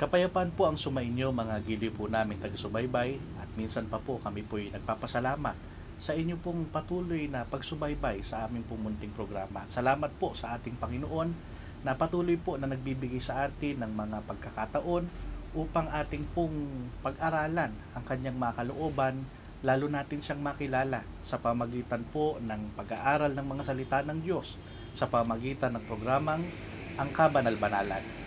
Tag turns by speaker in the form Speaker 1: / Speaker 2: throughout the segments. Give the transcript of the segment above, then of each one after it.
Speaker 1: Kapayapaan po ang sumainyo mga giliw po namin taga-subaybay at minsan pa po kami po'y nagpapasalamat sa inyo pong patuloy na pagsubaybay sa aming pong munting programa. Salamat po sa ating Panginoon na patuloy po na nagbibigay sa atin ng mga pagkakataon upang ating pong pag-aralan ang kanyang mga kalooban, lalo natin siyang makilala sa pamagitan po ng pag-aaral ng mga salita ng Diyos sa pamagitan ng programang Ang Kabanal-Banalan.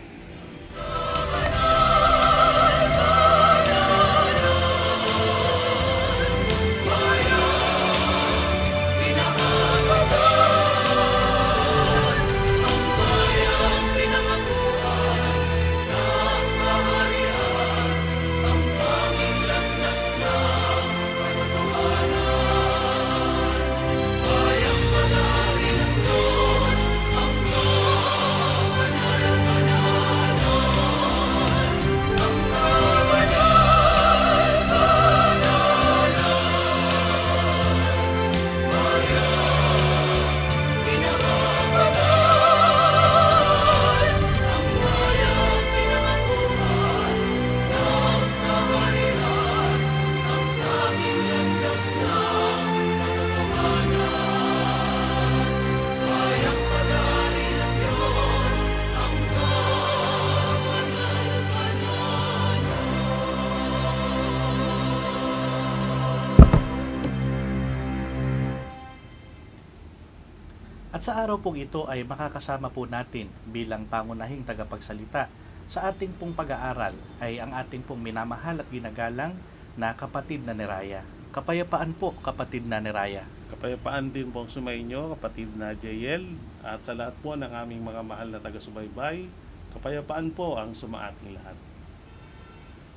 Speaker 1: At sa araw pong ito ay makakasama po natin bilang pangunahing tagapagsalita sa ating pong pag-aaral ay ang ating pong minamahal at ginagalang na kapatid na Neraya. Kapayapaan po, kapatid na Neraya.
Speaker 2: Kapayapaan din po ang sumainyo, kapatid na JL, at sa lahat po ng aming mga mahal na taga-subaybay, kapayapaan po ang sumaating lahat.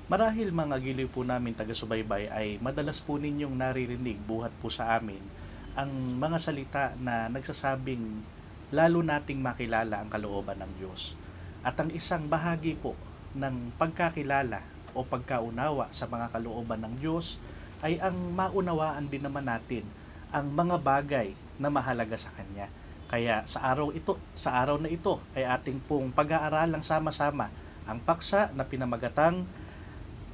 Speaker 1: Marahil mga giliw po namin taga-subaybay ay madalas po ninyong naririnig buhat po sa amin ang mga salita na nagsasabing lalo nating makilala ang kalooban ng Diyos. At ang isang bahagi po ng pagkakilala o pagkaunawa sa mga kalooban ng Diyos ay ang maunawaan din naman natin ang mga bagay na mahalaga sa Kanya. Kaya sa araw na ito ay ating pong pag-aaralang sama-sama ang paksa na pinamagatang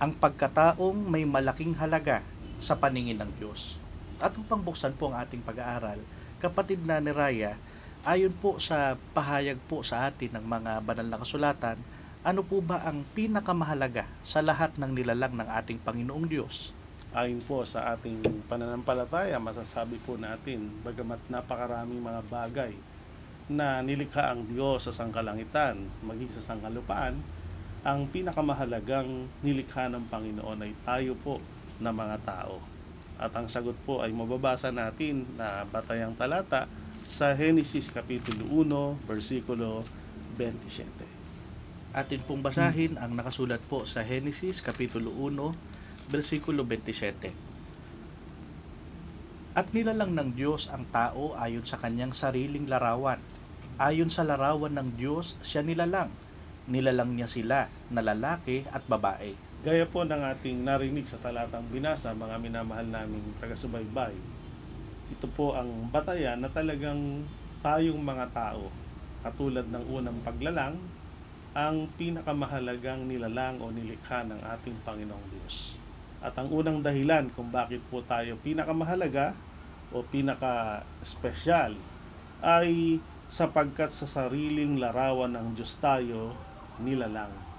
Speaker 1: ang pagkataong may malaking halaga sa paningin ng Diyos. At upang buksan po ang ating pag-aaral, kapatid na Neraya, ayon po sa pahayag po sa atin ng mga banal na kasulatan, ano po ba ang pinakamahalaga sa lahat ng nilalang ng ating Panginoong Diyos?
Speaker 2: Ayon po sa ating pananampalataya, masasabi po natin, bagamat napakaraming mga bagay na nilikha ang Diyos sa sangkalangitan, maging sa sangkalupaan, ang pinakamahalagang nilikha ng Panginoon ay tayo po na mga tao. At ang sagot po ay mababasa natin na batayang talata sa Henesis Kapitulo 1, versikulo 27.
Speaker 1: Atin pong basahin ang nakasulat po sa Henesis Kapitulo 1, versikulo 27. At nilalang ng Diyos ang tao ayon sa kanyang sariling larawan. Ayon sa larawan ng Diyos, siya nilalang. Nilalang niya sila na lalaki at babae.
Speaker 2: Gaya po ng ating narinig sa talatang binasa, mga minamahal naming taga-subaybay, ito po ang batayan na talagang tayong mga tao, katulad ng unang paglalang, ang pinakamahalagang nilalang o nilikha ng ating Panginoong Diyos. At ang unang dahilan kung bakit po tayo pinakamahalaga o pinaka-espesyal ay sapagkat sa sariling larawan ng Diyos tayo nilalang.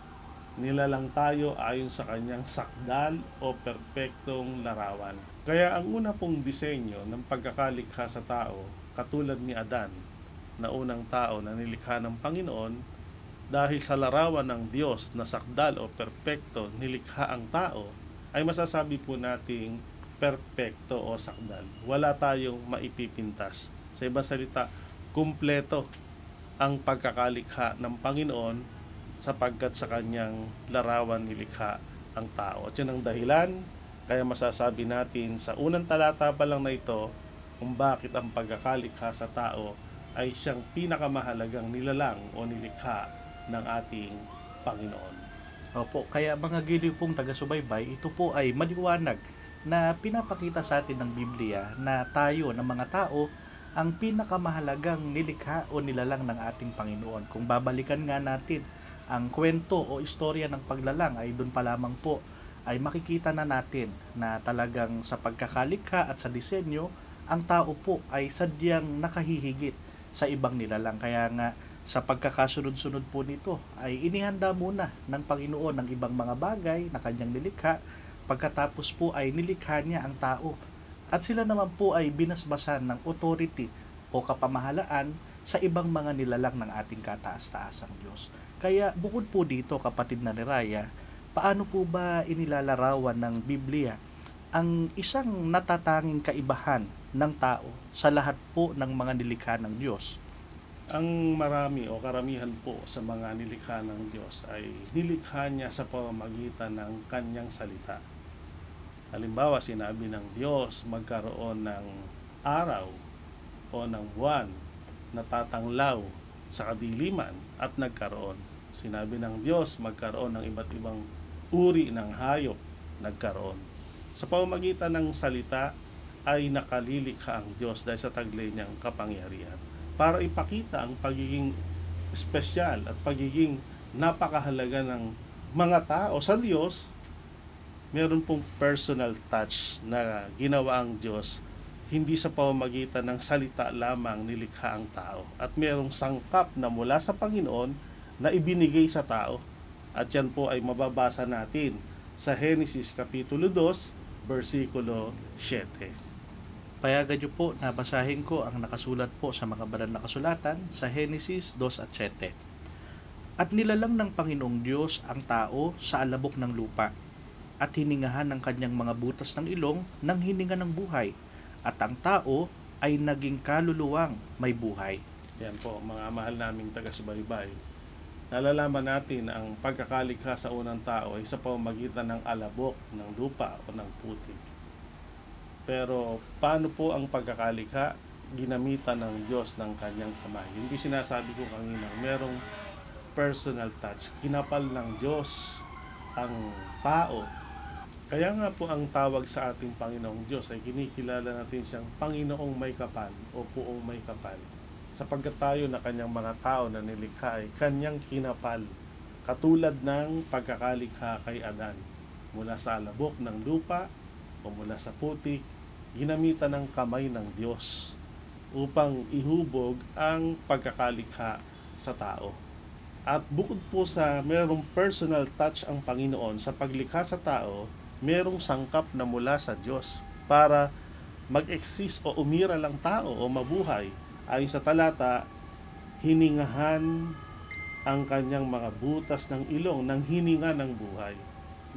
Speaker 2: Nilalang tayo ayon sa kanyang sakdal o perpektong larawan. Kaya ang una pong disenyo ng pagkakalikha sa tao, katulad ni Adan, na unang tao na nilikha ng Panginoon, dahil sa larawan ng Diyos na sakdal o perpekto nilikha ang tao, ay masasabi po nating perpekto o sakdal. Wala tayong maipipintas. Sa ibang salita, kumpleto ang pagkakalikha ng Panginoon sapagkat sa kanyang larawan nilikha ang tao. At yun ang dahilan, kaya masasabi natin sa unang talata pa lang na ito, kung bakit ang pagkakalikha sa tao ay siyang pinakamahalagang nilalang o nilikha ng ating Panginoon.
Speaker 1: Opo, kaya mga giliw pong taga-subaybay, ito po ay maliwanag na pinapakita sa atin ng Biblia na tayo na mga tao ang pinakamahalagang nilikha o nilalang ng ating Panginoon. Kung babalikan nga natin ang kwento o istorya ng paglalang ay doon pa lamang po ay makikita na natin na talagang sa pagkakalikha at sa disenyo, ang tao po ay sadyang nakahihigit sa ibang nilalang. Kaya nga sa pagkakasunod-sunod po nito ay inihanda muna ng Panginoon ng ibang mga bagay na kanyang nilikha, pagkatapos po ay nilikha niya ang tao. At sila naman po ay binasbasan ng authority o kapamahalaan sa ibang mga nilalang ng ating kataas-taasang Diyos. Kaya bukod po dito, kapatid na ni Raya, paano po ba inilalarawan ng Biblia ang isang natatanging kaibahan ng tao sa lahat po ng mga nilikha ng Diyos?
Speaker 2: Ang marami o karamihan po sa mga nilikha ng Diyos ay nilikha niya sa pamamagitan ng kanyang salita. Halimbawa, sinabi ng Diyos magkaroon ng araw o ng buwan na tatanglaw sa kadiliman at nagkaroon. Sinabi ng Diyos magkaroon ng iba't ibang uri ng hayop, nagkaroon. Sa pamamagitan ng salita ay nakalilikha ang Diyos dahil sa taglay niyang kapangyarihan para ipakita ang pagiging espesyal at pagiging napakahalaga ng mga tao sa Diyos. Meron pong personal touch na ginawa ang Diyos, hindi sa pamamagitan ng salita lamang nilikha ang tao. At merong sangkap na mula sa Panginoon na ibinigay sa tao. At yan po ay mababasa natin sa Genesis Kapitulo 2, versikulo 7.
Speaker 1: Payagan niyo po na basahin ko ang nakasulat po sa mga banal na kasulatan sa Genesis 2 at 7. At nilalang ng Panginoong Diyos ang tao sa alabok ng lupa, at hiningahan ng kanyang mga butas ng ilong ng hininga ng buhay, at ang tao ay naging kaluluwang may buhay.
Speaker 2: Yan po, mga mahal naming taga-subaybay. Nalalaman natin ang pagkakalikha sa unang tao ay sa pamamagitan ng alabok ng lupa o ng putik. Pero paano po ang pagkakalikha? Ginamitan ng Diyos ng kanyang kamay. Hindi sinasabi ko kanina, merong personal touch. Kinapal ng Diyos ang tao. Kaya nga po ang tawag sa ating Panginoong Diyos ay kinikilala natin siyang Panginoong may kapal o Puong may kapal. Sapagkat tayo na kanyang mga tao na nilikha ay kanyang kinapal. Katulad ng pagkakalikha kay Adan. Mula sa alabok ng lupa o mula sa putik, ginamitan ng kamay ng Diyos upang ihubog ang pagkakalikha sa tao. At bukod po sa merong personal touch ang Panginoon sa paglikha sa tao, merong sangkap na mula sa Diyos para mag-exist o umira lang tao o mabuhay. Ayon sa talata, hiningahan ang kanyang mga butas ng ilong ng hininga ng buhay.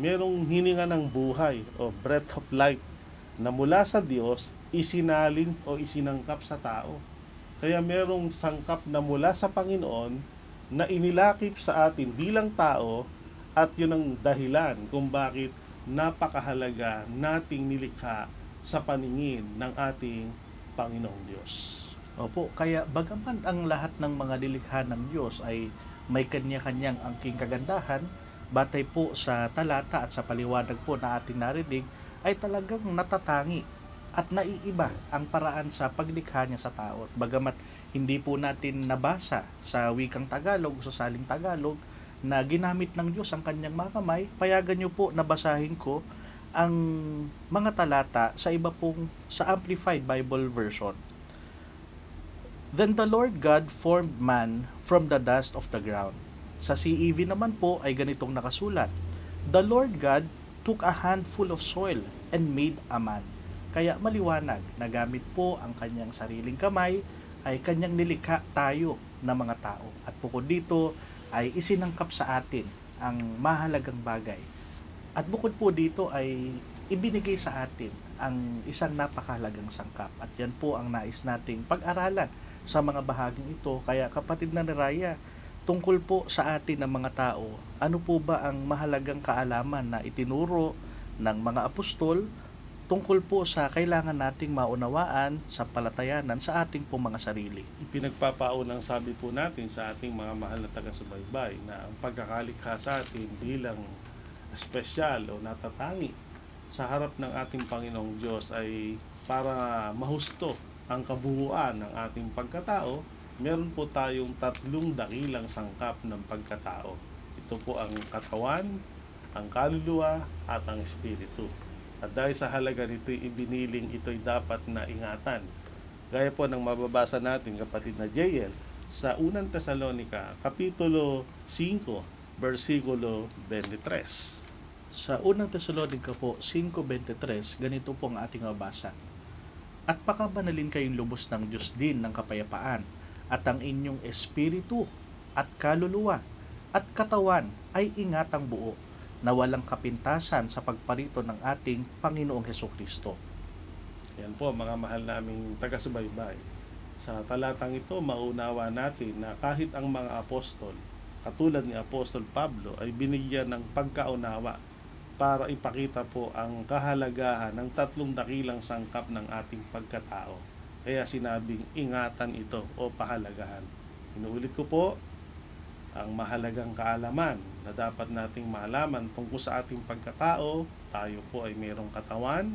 Speaker 2: Merong hininga ng buhay o breath of life na mula sa Diyos isinalin o isinangkap sa tao. Kaya merong sangkap na mula sa Panginoon na inilakip sa atin bilang tao, at yun ang dahilan kung bakit napakahalaga nating nilikha sa paningin ng ating Panginoong Diyos.
Speaker 1: Opo, kaya bagaman ang lahat ng mga nilikha ng Diyos ay may kanya-kanyang angking kagandahan, batay po sa talata at sa paliwanag po na ating narinig, ay talagang natatangi at naiiba ang paraan sa paglikha niya sa tao. At bagamat hindi po natin nabasa sa wikang Tagalog o sa saling Tagalog na ginamit ng Diyos ang kanyang mga kamay, payagan niyo po na basahin ko ang mga talata sa iba pong sa Amplified Bible Version. Then the Lord God formed man from the dust of the ground. Sa CEV naman po ay ganitong nakasulat, the Lord God took a handful of soil and made a man. Kaya maliwanag na gamit po ang kanyang sariling kamay ay kanyang nilikha tayo na mga tao. At bukod dito ay isinangkap sa atin ang mahalagang bagay. At bukod po dito ay ibinigay sa atin ang isang napakahalagang sangkap. At yan po ang nais nating pag-aralan sa mga bahaging ito. Kaya kapatid na ni Raya, tungkol po sa atin ng mga tao, ano po ba ang mahalagang kaalaman na itinuro ng mga apostol tungkol po sa kailangan nating maunawaan sa palatayanan sa ating pong mga sarili?
Speaker 2: Ipinagpapaunang sabi po natin sa ating mga mahal na taga-subaybay na ang pagkakalikha sa atin bilang espesyal o natatangi sa harap ng ating Panginoong Diyos ay para mahusto ang kabuuan ng ating pagkatao. Meron po tayong tatlong dakilang sangkap ng pagkatao. Ito po ang katawan, ang kaluluwa, at ang espiritu. At dahil sa halaga nito ibiniling, ito'y dapat na ingatan. Gaya po ng mababasa natin, kapatid na JL, sa unang Tesalonica, Kapitulo 5, versikulo 23.
Speaker 1: Sa unang Tesalonica po, 5:23, ganito po ang ating mabasa. At pakabanalin kayong lubos ng Diyos din ng kapayapaan, at ang inyong espiritu at kaluluwa at katawan ay ingatang buo, na walang kapintasan sa pagparito ng ating Panginoong Hesukristo.
Speaker 2: Yan po mga mahal naming taga-subaybay. Sa talatang ito, maunawa natin na kahit ang mga apostol, katulad ni Apostol Pablo, ay binigyan ng pagkaunawa para ipakita po ang kahalagahan ng tatlong dakilang sangkap ng ating pagkatao. Kaya sinabing ingatan ito o pahalagahan. Inuulit ko po, ang mahalagang kaalaman na dapat nating malaman tungkol sa ating pagkatao. Tayo po ay mayroong katawan,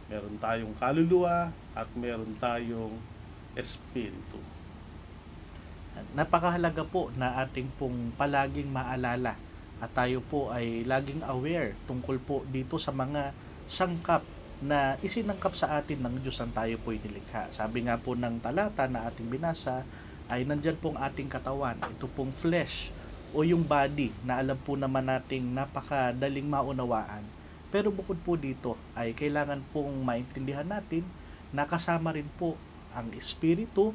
Speaker 2: meron tayong kaluluwa, at meron tayong espiritu.
Speaker 1: Napakahalaga po na ating pong palaging maalala at tayo po ay laging aware tungkol po dito sa mga sangkap na isinangkap sa atin ng Diyos ang tayo po nilikha. Sabi nga po ng talata na ating binasa ay nandyan pong ating katawan, ito pong flesh o yung body na alam po naman nating napakadaling maunawaan. Pero bukod po dito ay kailangan pong maintindihan natin na kasama rin po ang espiritu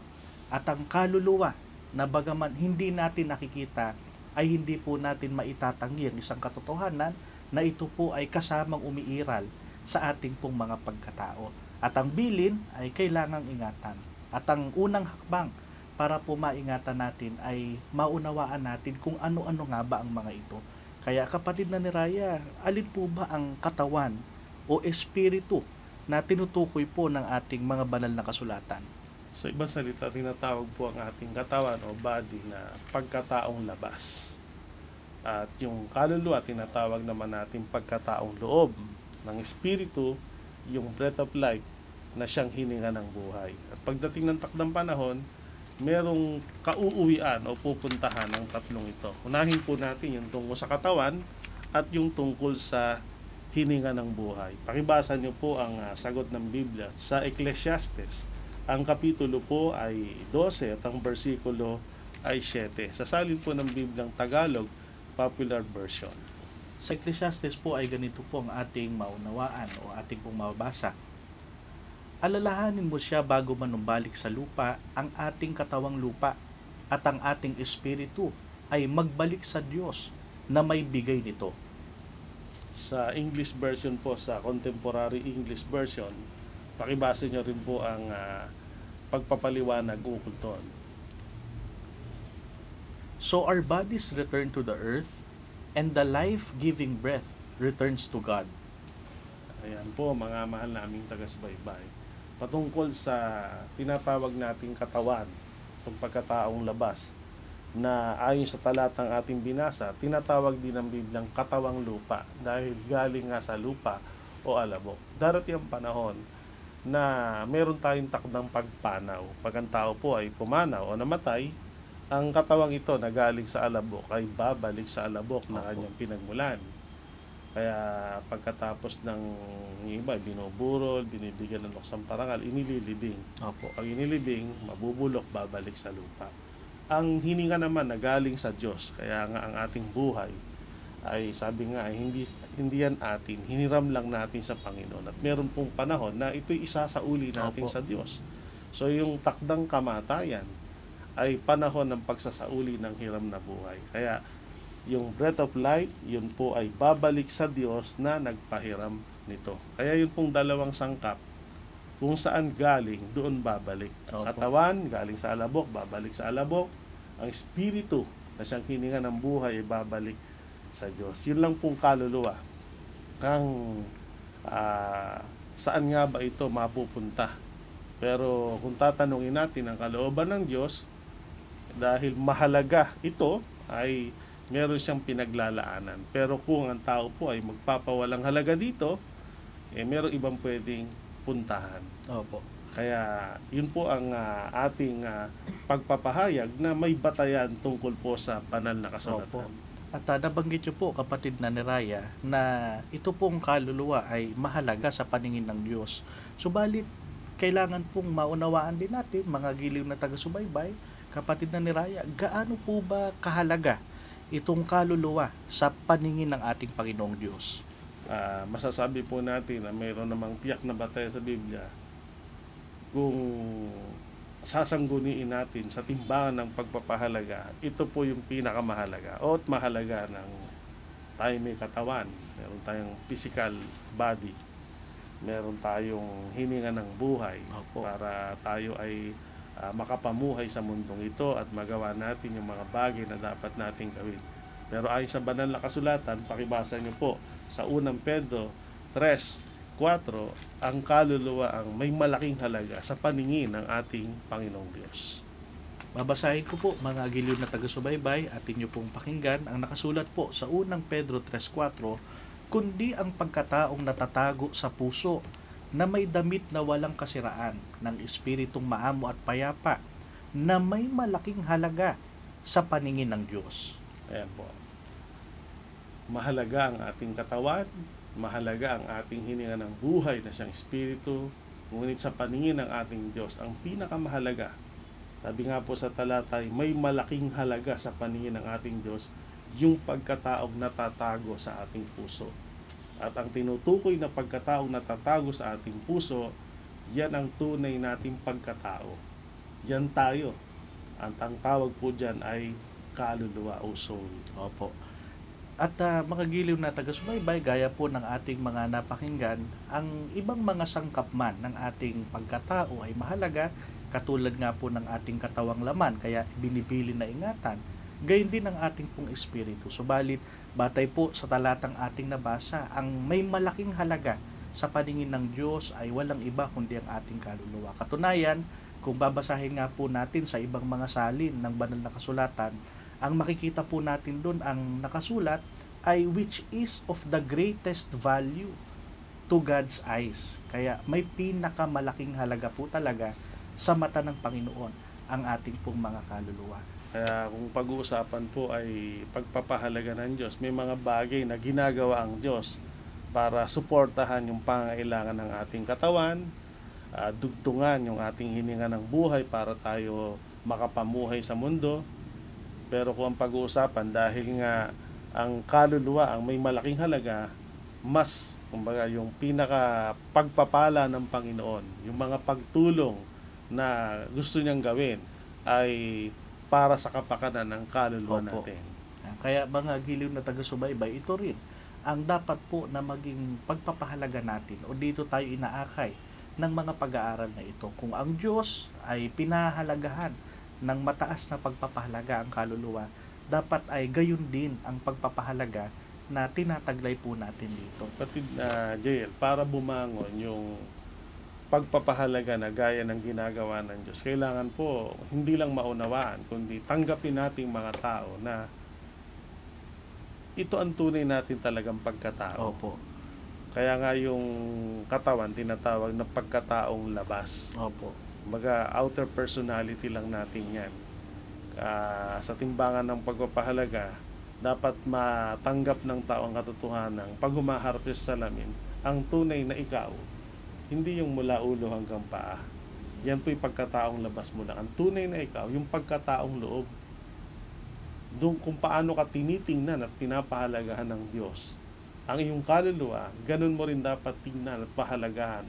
Speaker 1: at ang kaluluwa na bagaman hindi natin nakikita ay hindi po natin maitatanggi ang isang katotohanan na ito po ay kasamang umiiral sa ating pong mga pagkatao. At ang bilin ay kailangang ingatan. At ang unang hakbang para po maingatan natin ay maunawaan natin kung ano-ano nga ba ang mga ito. Kaya kapatid na ni Raya, alin po ba ang katawan o espiritu na tinutukoy po ng ating mga banal na kasulatan?
Speaker 2: Sa ibang salita, tinatawag po ang ating katawan o body na pagkataong labas. At yung kaluluwa, tinatawag naman natin pagkataong loob. Ng espiritu, yung breath of life na siyang hininga ng buhay. At pagdating ng takdang panahon, merong kauuwian o pupuntahan ng tatlong ito. Unahin po natin yung tungkol sa katawan at yung tungkol sa hininga ng buhay. Pakibasa niyo po ang sagot ng Biblia sa Ecclesiastes. Ang kapitulo po ay 12 at ang versikulo ay 7. Sa salin po ng Biblia ng Tagalog, Popular Version.
Speaker 1: Sa Ecclesiastes po ay ganito po ang ating maunawaan o ating pong mababasa. Alalahanin mo siya bago manumbalik sa lupa ang ating katawang lupa at ang ating espiritu ay magbalik sa Diyos na may bigay nito.
Speaker 2: Sa English version po, sa Contemporary English Version, pakibasa nyo rin po ang pagpapaliwanag ukol doon.
Speaker 1: So our bodies return to the earth and the life-giving breath returns to God.
Speaker 2: Ayan po mga mahal naming taga-subaybay. Patungkol sa tinatawag nating katawan, itong pagkataong labas, na ayon sa talatang ating binasa, tinatawag din ng Biblyang katawang lupa dahil galing nga sa lupa o alabok. Darating ang panahon na meron tayong takdang pagpanaw. Pag ang tao po ay pumanaw o namatay, ang katawang ito na galing sa alabok ay babalik sa alabok na kanyang pinagmulan. Kaya pagkatapos ng iba, binuburol, binibigyan ng luksang parangal, inililibing.
Speaker 1: Opo.
Speaker 2: Pag inilibing, mabubulok, babalik sa lupa. Ang hininga naman na galing sa Diyos, kaya nga ang ating buhay ay sabi nga, hindi yan atin, hiniram lang natin sa Panginoon. At meron pong panahon na ito'y isasauli natin sa Diyos. So yung takdang kamatayan ay panahon ng pagsasauli ng hiram na buhay. Kaya yung breath of life, yun po ay babalik sa Diyos na nagpahiram nito. Kaya yun pong dalawang sangkap, kung saan galing, doon babalik. Ang katawan, galing sa alabok, babalik sa alabok. Ang espiritu, na siyang hininga ng buhay, ay babalik sa Diyos. Yun lang pong kaluluwa. Saan nga ba ito mapupunta? Pero kung tatanungin natin ang kalooban ng Diyos, dahil mahalaga ito, ay meron siyang pinaglalaanan. Pero kung ang tao po ay magpapawalang halaga dito, meron ibang pwedeng puntahan.
Speaker 1: Opo.
Speaker 2: Kaya yun po ang ating pagpapahayag na may batayan tungkol po sa banal na kasulatan.
Speaker 1: Opo. At nabanggit niyo po, kapatid na Neraya, na ito pong kaluluwa ay mahalaga sa paningin ng Diyos. Subalit, kailangan pong maunawaan din natin, mga giliw na taga-subaybay, kapatid na Neraya, gaano po ba kahalaga itong kaluluwa sa paningin ng ating Panginoong Diyos?
Speaker 2: Masasabi po natin na mayroon namang tiyak na batay sa Biblia kung sasangguniin natin sa timbangan ng pagpapahalaga, ito po yung pinakamahalaga o mahalaga ng tayo may katawan, meron tayong physical body, meron tayong hininga ng buhay.
Speaker 1: Opo.
Speaker 2: Para tayo ay makapamuhay sa mundong ito at magawa natin yung mga bagay na dapat nating gawin. Pero ayon sa banal na kasulatan, pakibasa niyo po sa 1 Pedro 3:4, ang kaluluwa ang may malaking halaga sa paningin ng ating Panginoong Diyos.
Speaker 1: Babasahin ko po, mga giliw na taga-subaybay, at inyo pong pakinggan ang nakasulat po sa 1 Pedro 3:4, kundi ang pagkataong natatago sa puso na may damit na walang kasiraan ng espiritong maamo at payapa na may malaking halaga sa paningin ng Diyos.
Speaker 2: Ayan po. Mahalaga ang ating katawan, mahalaga ang ating hininga ng buhay na siyang espiritu, ngunit sa paningin ng ating Diyos, ang pinakamahalaga, sabi nga po sa talatay, may malaking halaga sa paningin ng ating Diyos, yung pagkataong natatago sa ating puso. At ang tinutukoy na pagkataong natatago sa ating puso, yan ang tunay nating pagkatao. Yan tayo. At ang tawag po dyan ay kaluluwa o soul.
Speaker 1: Opo. At mga giliw na taga-subaybay, gaya po ng ating mga napakinggan, ang ibang mga sangkap man ng ating pagkatao ay mahalaga, katulad nga po ng ating katawang laman, kaya binibili na ingatan. Gayon din ang ating pong espiritu. Subalit, batay po sa talatang ating nabasa, ang may malaking halaga sa paningin ng Diyos ay walang iba kundi ang ating kaluluwa. Katunayan, kung babasahin nga po natin sa ibang mga salin ng banal na kasulatan, ang makikita po natin doon, ang nakasulat ay which is of the greatest value to God's eyes. Kaya may pinakamalaking halaga po talaga sa mata ng Panginoon ang ating pong mga kaluluwa.
Speaker 2: Kaya kung pag-uusapan po ay pagpapahalaga ng Diyos, may mga bagay na ginagawa ang Diyos para suportahan yung pangangailangan ng ating katawan, dugtungan yung ating hininga ng buhay para tayo makapamuhay sa mundo. Pero kung ang pag-uusapan, dahil nga ang kaluluwa ang may malaking halaga, mas, kumbaga, yung pinaka pagpapala ng Panginoon, yung mga pagtulong na gusto niyang gawin ay para sa kapakanan ng kaluluwa
Speaker 1: Opo.
Speaker 2: natin.
Speaker 1: Kaya mga giliw na taga-subaybay, ito rin ang dapat po na maging pagpapahalaga natin, o dito tayo inaakay ng mga pag-aaral na ito. Kung ang Diyos ay pinahalagahan ng mataas na pagpapahalaga ang kaluluwa, dapat ay gayon din ang pagpapahalaga na tinataglay po natin dito.
Speaker 2: Kapatid na JL, para bumangon yung pagpapahalaga na gaya ng ginagawa ng Diyos, kailangan po hindi lang maunawaan, kundi tanggapin nating mga tao na ito ang tunay natin talagang pagkatao.
Speaker 1: Opo.
Speaker 2: Kaya nga yung katawan tinatawag na pagkataong labas.
Speaker 1: Opo.
Speaker 2: Baga outer personality lang natin yan. Sa timbangan ng pagpapahalaga, dapat matanggap ng tao ang katotohanan pag humaharap sa salamin, ang tunay na ikaw, hindi yung mula ulo hanggang paa. Yan po yung pagkataong labas mo lang. Ang tunay na ikaw, yung pagkataong loob. Doon kung paano ka tinitingnan at pinapahalagahan ng Diyos ang iyong kaluluwa, ganun mo rin dapat tingnan at pahalagahan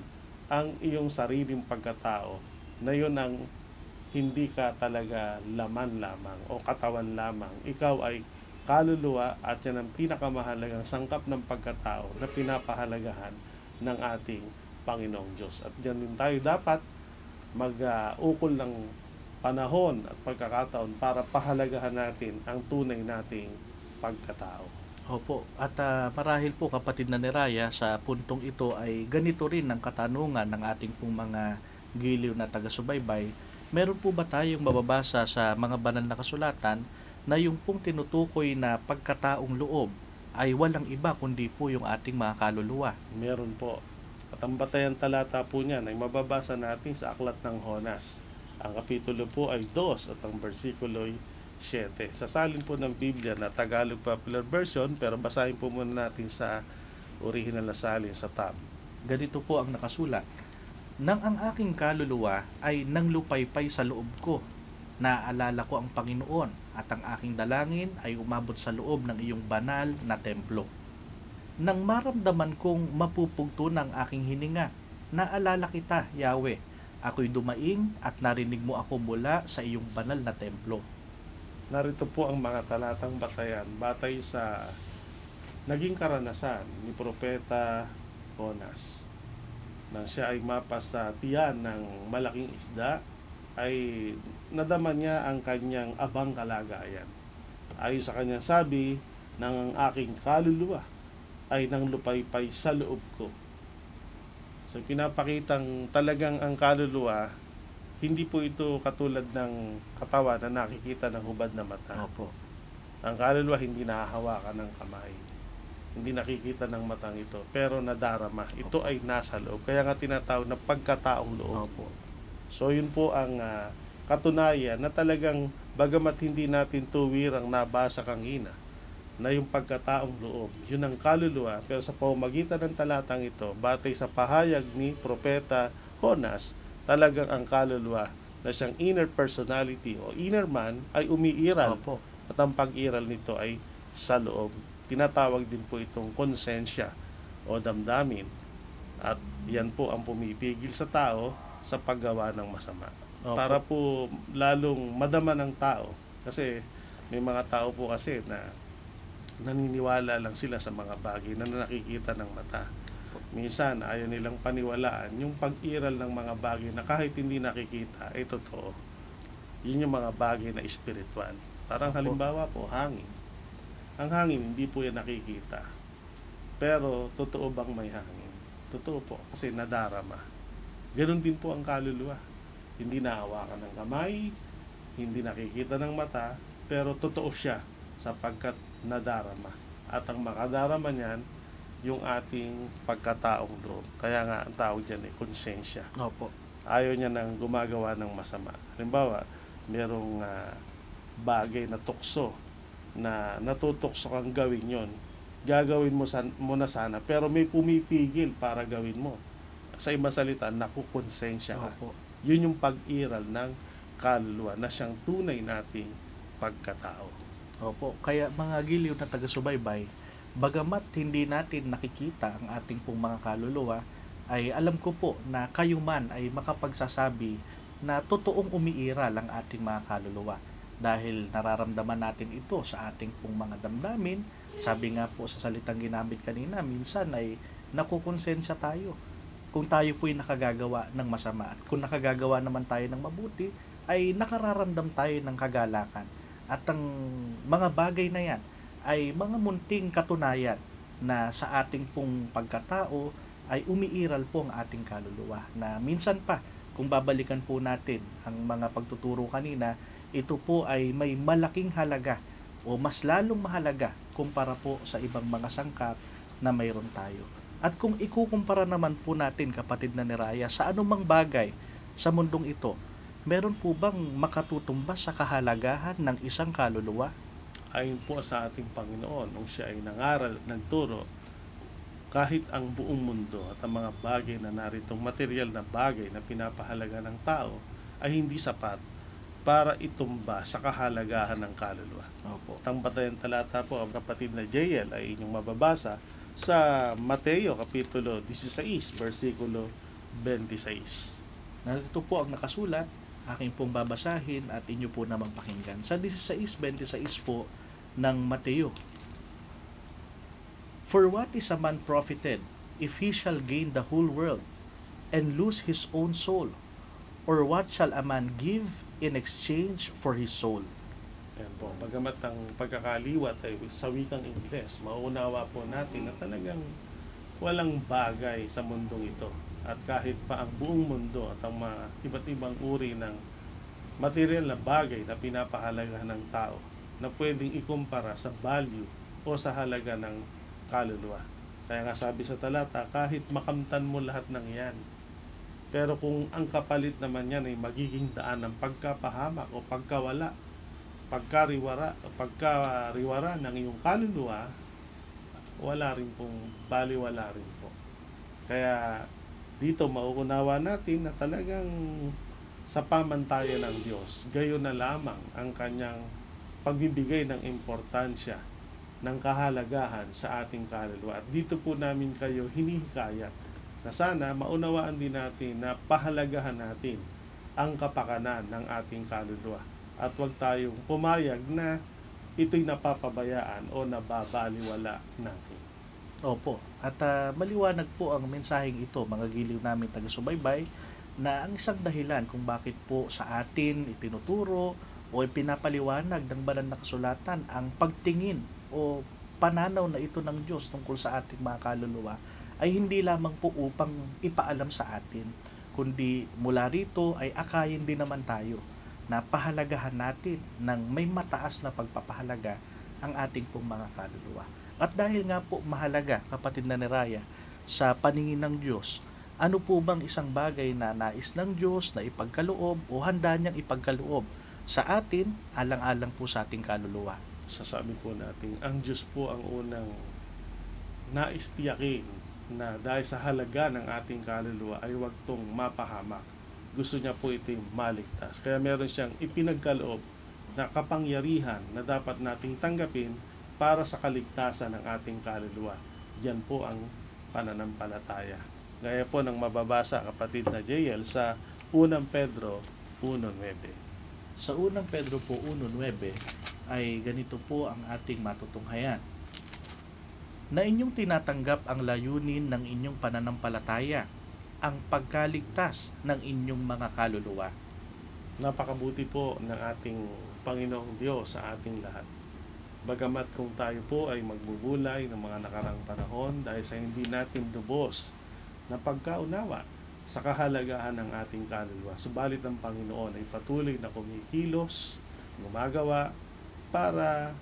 Speaker 2: ang iyong sariling pagkatao, na yun ang hindi ka talaga laman lamang o katawan lamang. Ikaw ay kaluluwa at yan ang pinakamahalagang sangkap ng pagkatao na pinapahalagahan ng ating Panginoong Diyos. At diyan din tayo dapat mag-ukol ng panahon at pagkakataon para pahalagahan natin ang tunay nating pagkatao.
Speaker 1: Opo. At marahil po, kapatid na Neraya, sa puntong ito ay ganito rin ang katanungan ng ating pong mga giliw na taga-subaybay. Meron po ba tayong mababasa sa mga banal na kasulatan na yung pong tinutukoy na pagkataong loob ay walang iba kundi po yung ating mga kaluluwa?
Speaker 2: Meron po. At ang batayan talata po niyan ay mababasa natin sa Aklat ng Honas. Ang kapitulo po ay 2 at ang versikulo ay 7. Sasalin po ng Biblia na Tagalog Popular Version, pero basahin po muna natin sa original na salin sa tab.
Speaker 1: Ganito po ang nakasulat. Nang ang aking kaluluwa ay nanglupaypay sa loob ko, naaalala ko ang Panginoon at ang aking dalangin ay umabot sa loob ng iyong banal na templo. Nang maramdaman kong mapupugto ng aking hininga, naalala kita, Yahweh. Ako'y dumaing at narinig mo ako mula sa iyong banal na templo.
Speaker 2: Narito po ang mga talatang batayan batay sa naging karanasan ni Propeta Jonas. Nang siya ay mapas sa tiyan ng malaking isda, ay nadama niya ang kanyang abang kalagayan. Ayon sa kanyang sabi, ng aking kaluluwa ay nang lupaypay sa loob ko. So pinapakitang talagang ang kaluluwa, hindi po ito katulad ng katawan na nakikita ng hubad na mata.
Speaker 1: Opo.
Speaker 2: Ang kaluluwa hindi nahahawakan ng kamay. Hindi nakikita ng matang ito, pero nadarama. Ito ay nasa loob. Kaya nga tinatawag na pagkataong loob.
Speaker 1: Opo.
Speaker 2: So yun po ang katunayan na talagang bagamat hindi natin tuwirang nabasa kanina na yung pagkataong loob, yun ang kaluluwa. Pero sa pamamagitan ng talatang ito, batay sa pahayag ni Propeta Jonas, talagang ang kaluluwa na siyang inner personality o inner man ay umiiral.
Speaker 1: Opo.
Speaker 2: At ang pag-iral nito ay sa loob. Tinatawag din po itong konsensya o damdamin. At yan po ang pumipigil sa tao sa paggawa ng masama.
Speaker 1: Opo.
Speaker 2: Para po lalong madama ng tao. Kasi may mga tao po kasi na naniniwala lang sila sa mga bagay na nakikita ng mata. Minsan ayaw nilang paniwalaan yung pag-iral ng mga bagay na kahit hindi nakikita ay totoo. Yun yung mga bagay na espiritual. Parang
Speaker 1: Opo.
Speaker 2: halimbawa po, hangin. Ang hangin, hindi po yan nakikita. Pero, totoo bang may hangin? Totoo po, kasi nadarama. Ganon din po ang kaluluwa. Hindi nahawakan ng kamay, hindi nakikita ng mata, pero totoo siya sapagkat nadarama. At ang makadarama niyan, yung ating pagkataong loob. Kaya nga, ang tawag dyan ay konsensya.
Speaker 1: Opo.
Speaker 2: Ayaw niya nang gumagawa ng masama. Halimbawa, merong bagay na tukso na natutokso kang gawin yon, gagawin mo na sana, pero may pumipigil para gawin mo. Sa ibang salita, nakukonsensya ka.
Speaker 1: Opo.
Speaker 2: Yun yung pag-iral ng kaluluwa na siyang tunay nating pagkatao.
Speaker 1: Opo. Kaya mga giliw na taga-subaybay, bagamat hindi natin nakikita ang ating pong mga kaluluwa, ay alam ko po na kayo man ay makapagsasabi na totoong umiiral ang ating mga kaluluwa. Dahil nararamdaman natin ito sa ating pong mga damdamin. Sabi nga po sa salitang ginamit kanina, minsan ay nakukonsensya tayo kung tayo po'y nakagagawa ng masama. At kung nakagagawa naman tayo ng mabuti, ay nakararamdam tayo ng kagalakan. At ang mga bagay na yan ay mga munting katunayan na sa ating pong pagkatao ay umiiral po ang ating kaluluwa. Na minsan pa, kung babalikan po natin ang mga pagtuturo kanina, ito po ay may malaking halaga o mas lalong mahalaga kumpara po sa ibang mga sangkap na mayroon tayo. At kung ikukumpara naman po natin, kapatid na ni Raya, sa anumang bagay sa mundong ito, meron po bang makatutumbas sa kahalagahan ng isang kaluluwa?
Speaker 2: Ayon po sa ating Panginoon, nung siya ay nangaral at nagturo, kahit ang buong mundo at ang mga bagay na naritong material na bagay na pinapahalaga ng tao ay hindi sapat para itumba sa kahalagahan ng kaluluwa.
Speaker 1: Opo.
Speaker 2: Ang batayan talata po, ang kapatid na JL ay inyong mababasa sa Mateo Kapitulo 16, versikulo 26.
Speaker 1: Narito po ang nakasulat, aking pong babasahin at inyo po namang pakinggan. Sa 16:26 po ng Mateo. For what is a man profited if he shall gain the whole world and lose his own soul? Or what shall a man give in exchange for his soul?
Speaker 2: Ayan po, bagamat ang pagkakaliwat ay sa wikang Ingles, mauunawa po natin na talagang walang bagay sa mundong ito. At kahit pa ang buong mundo at ang mga iba't ibang uri ng material na bagay na pinapahalaga ng tao na pwedeng ikumpara sa value o sa halaga ng kaluluwa. Kaya nga sabi sa talata, kahit makamtan mo lahat ng yan, pero kung ang kapalit naman yan ay magiging daan ng pagkapahamak o pagkawala pagkariwara ng iyong kaluluwa, wala rin pong baliwala rin po. Kaya dito mauunawa natin na talagang sa pamantayan ng Diyos, gayon na lamang ang kanyang pagbibigay ng importansya, ng kahalagahan sa ating kaluluwa. At dito po namin kayo hinihikayat na sana maunawaan din natin na pahalagahan natin ang kapakanan ng ating kaluluwa. At huwag tayong pumayag na ito'y napapabayaan o nababaliwala natin.
Speaker 1: Opo. At maliwanag po ang mensaheng ito, mga giliw namin taga-subaybay, na ang isang dahilan kung bakit po sa atin itinuturo o ipinapaliwanag ng banal na kasulatan ang pagtingin o pananaw na ito ng Diyos tungkol sa ating mga kaluluwa ay hindi lamang po upang ipaalam sa atin, kundi mula rito ay akayin din naman tayo na pahalagahan natin ng may mataas na pagpapahalaga ang ating pong mga kaluluwa. At dahil nga po mahalaga, kapatid na Neraya, sa paningin ng Diyos, ano po bang isang bagay na nais ng Diyos na ipagkaloob o handa niyang ipagkaloob sa atin, alang-alang po sa ating kaluluwa?
Speaker 2: Sasabi po natin, ang Diyos po ang unang nais tiyakin na dahil sa halaga ng ating kaluluwa ay huwag tong mapahamak. Gusto niya po ito'y maligtas. Kaya meron siyang ipinagkaloob na kapangyarihan na dapat nating tanggapin para sa kaligtasan ng ating kaluluwa. Yan po ang pananampalataya. Gaya po ng mababasa, kapatid na JL, sa 1 Pedro 1:9.
Speaker 1: Sa 1 Pedro po 1:9 ay ganito po ang ating matutunghayan. Na inyong tinatanggap ang layunin ng inyong pananampalataya, ang pagkaligtas ng inyong mga kaluluwa.
Speaker 2: Napakabuti po ng ating Panginoong Diyos sa ating lahat. Bagamat kung tayo po ay magbubulay ng mga nakarang panahon dahil sa hindi natin lubos na pagkaunawa sa kahalagahan ng ating kaluluwa, subalit ang Panginoon ay patuloy na kumikilos, gumagawa para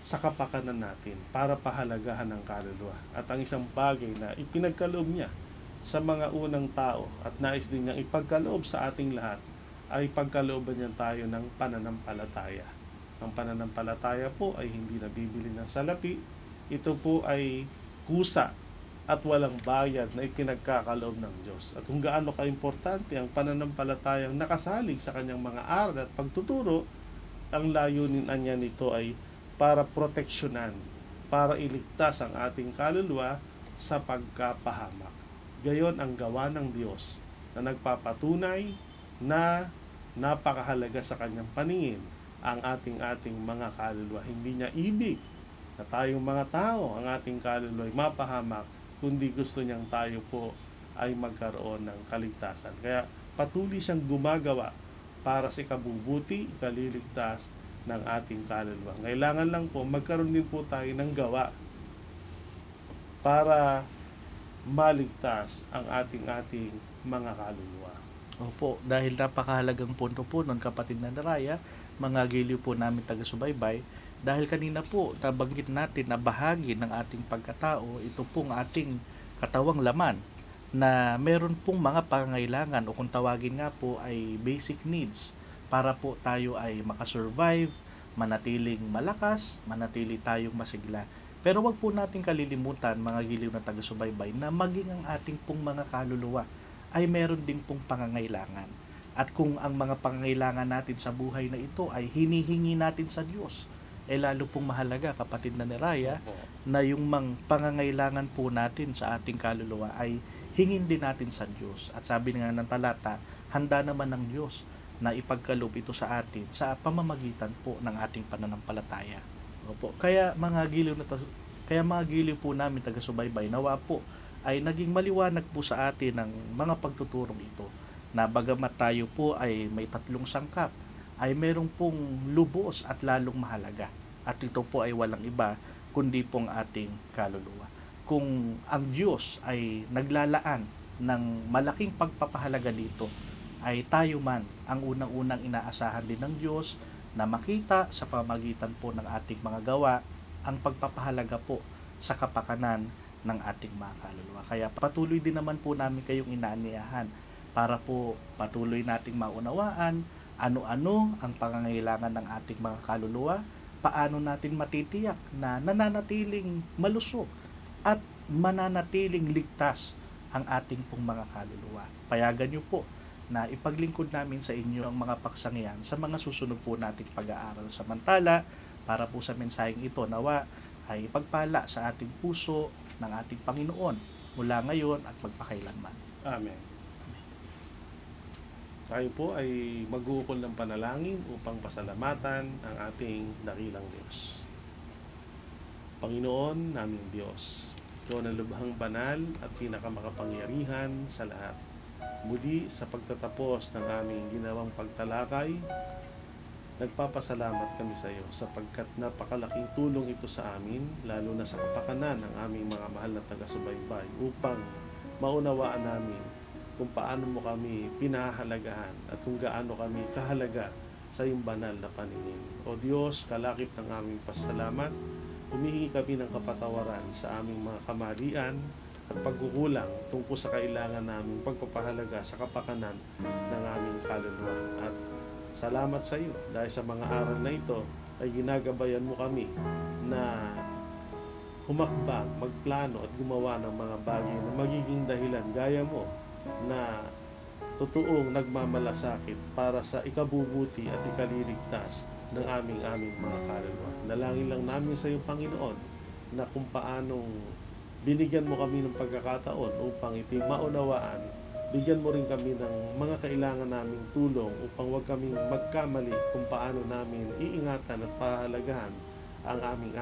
Speaker 2: sa kapakanan natin, para pahalagahan ng kaluluwa. At ang isang bagay na ipinagkaloob niya sa mga unang tao at nais din niyang ipagkaloob sa ating lahat ay pagkalooban niya tayo ng pananampalataya. Ang pananampalataya po ay hindi nabibili ng salapi. Ito po ay kusa at walang bayad na ipinagkakaloob ng Diyos. At kung gaano kaimportante ang pananampalatayang nakasalig sa kanyang mga aral at pagtuturo, ang layunin niya nito ay para proteksyonan, para iligtas ang ating kaluluwa sa pagkapahamak. Gayon ang gawa ng Diyos na nagpapatunay na napakahalaga sa kanyang paningin ang ating mga kaluluwa. Hindi niya ibig na tayong mga tao, ang ating kaluluwa ay mapahamak, kundi gusto niyang tayo po ay magkaroon ng kaligtasan. Kaya patuloy siyang gumagawa para sa ikabubuti, ikaliligtas ng ating kaluluwa. Kailangan lang po magkaroon din po tayo ng gawa para maligtas ang ating mga kaluluwa.
Speaker 1: Opo, dahil napakahalagang punto po nun, kapatid na Neraya, mga giliw po namin taga-subaybay, dahil kanina po nabanggit natin na bahagi ng ating pagkatao, ito pong ating katawang laman, na meron pong mga pangangailangan o kung tawagin nga po ay basic needs para po tayo ay makasurvive, manatiling malakas, manatili tayong masigla. Pero wag po nating kalilimutan, mga giliw na taga-subaybay, na maging ang ating pong mga kaluluwa ay meron din pong pangangailangan. At kung ang mga pangangailangan natin sa buhay na ito ay hinihingi natin sa Diyos, lalo pong mahalaga, kapatid na Neraya, na yung pangangailangan po natin sa ating kaluluwa ay hingin din natin sa Diyos. At sabi nga ng talata, handa naman ng Diyos na ipagkaloob ito sa atin sa pamamagitan po ng ating pananampalataya. Opo. Kaya mga giliw po namin taga-subaybay, nawa po ay naging maliwanag po sa atin ng mga pagtuturong ito, na bagamat tayo po ay may tatlong sangkap, ay merong pong lubos at lalong mahalaga. At ito po ay walang iba kundi pong ating kaluluwa. Kung ang Diyos ay naglalaan ng malaking pagpapahalaga dito, ay tayo man ang unang-unang inaasahan din ng Diyos na makita sa pamagitan po ng ating mga gawa ang pagpapahalaga po sa kapakanan ng ating mga kaluluwa. Kaya patuloy din naman po namin kayong inaanyayahan para po patuloy nating maunawaan ano-ano ang pangangailangan ng ating mga kaluluwa, paano natin matitiyak na nananatiling malusog at mananatiling ligtas ang ating pong mga kaluluwa. Payagan niyo po na ipaglingkod namin sa inyo ang mga paksang yan sa mga susunod po nating pag-aaral. Samantala, para po sa mensaheng ito, nawa ay ipagpala sa ating puso ng ating Panginoon mula ngayon at magpakailanman.
Speaker 2: Amen. Tayo po ay mag-uukol ng panalangin upang pasalamatan ang ating dakilang Diyos. Panginoon naming Diyos, Ikaw na lubhang banal at pinakamakapangyarihan sa lahat. Muli sa pagtatapos ng aming ginawang pagtalakay, nagpapasalamat kami sa iyo sapagkat napakalaking tulong ito sa amin, lalo na sa kapakanan ng aming mga mahal na taga-subaybay upang maunawaan namin kung paano mo kami pinahahalagahan at kung gaano kami kahalaga sa iyong banal na paningin. O Diyos, kalakip ng aming pasalamat, humihingi kami ng kapatawaran sa aming mga kamalian at pagkukulang tungkol sa kailangan naming pagpapahalaga sa kapakanan ng aming kaluluwa. At salamat sa iyo dahil sa mga aral na ito ay ginagabayan mo kami na humakbang, magplano at gumawa ng mga bagay na magiging dahilan gaya mo na totoong nagmamalasakit para sa ikabubuti at ikaliligtas ng aming mga kaluluwa. Dalangin lang namin sa iyo, Panginoon, na kung paanong binigyan mo kami ng pagkakataon upang ito'y maunawaan, bigyan mo rin kami ng mga kailangan naming tulong upang huwag kaming magkamali kung paano namin iingatan at pahalagahan ang aming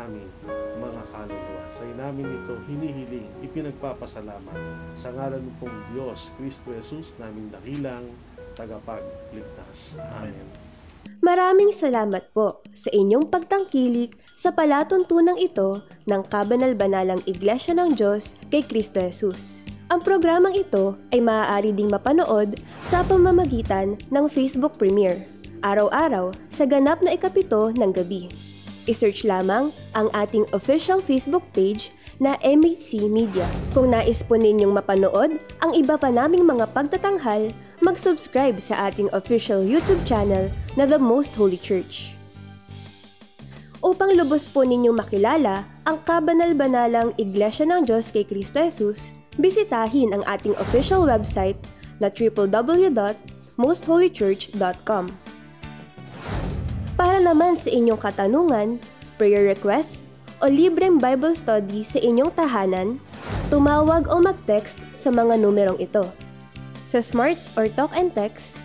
Speaker 2: mga kaluluwa. Sa namin ito hinihiling, ipinagpapasalamat sa ngalan mo pong Diyos, Kristo Jesus, naming dakilang tagapagligtas. Amen.
Speaker 3: Maraming salamat po sa inyong pagtangkilik sa palatuntunang ito ng Kabanal-Banalang Iglesia ng Diyos kay Kristo Jesus. Ang programang ito ay maaari ding mapanood sa pamamagitan ng Facebook Premiere, araw-araw sa ganap na 7 ng gabi. I-search lamang ang ating official Facebook page na MHC Media. Kung nais po ninyong mapanood ang iba pa naming mga pagtatanghal, mag-subscribe sa ating official YouTube channel na The Most Holy Church. Upang lubos po ninyong makilala ang Kabanal-Banalang Iglesia ng Diyos kay Kristo Jesus, bisitahin ang ating official website na www.mostholychurch.com. Para naman sa inyong katanungan, prayer request, o libreng Bible study sa inyong tahanan, tumawag o mag-text sa mga numerong ito. Sa Smart or Talk and Text,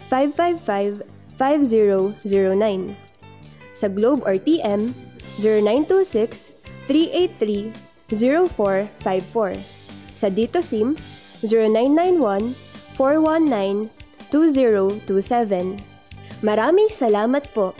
Speaker 3: 0909-555-5009. Sa Globe or TM, 0926-383-0454. Sa Dito SIM, 0991-419-2027. Maraming salamat po!